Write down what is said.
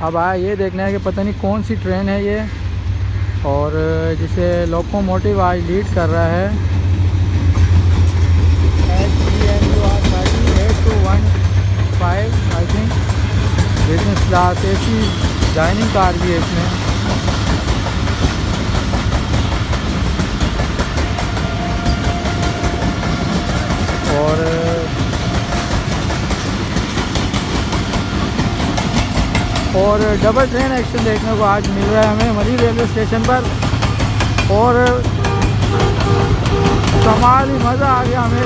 अब आया ये देखना है कि पता नहीं कौन सी ट्रेन है ये, और जिसे लोकोमोटिव आज लीड कर रहा है। SGMUR 38-215 I think, business class AC dining car भी है इसमें। और डबल ट्रेन एक्शन देखने को आज मिल रहा है हमें मरी रेलवे स्टेशन पर, और कमाल ही मज़ा आ गया हमें।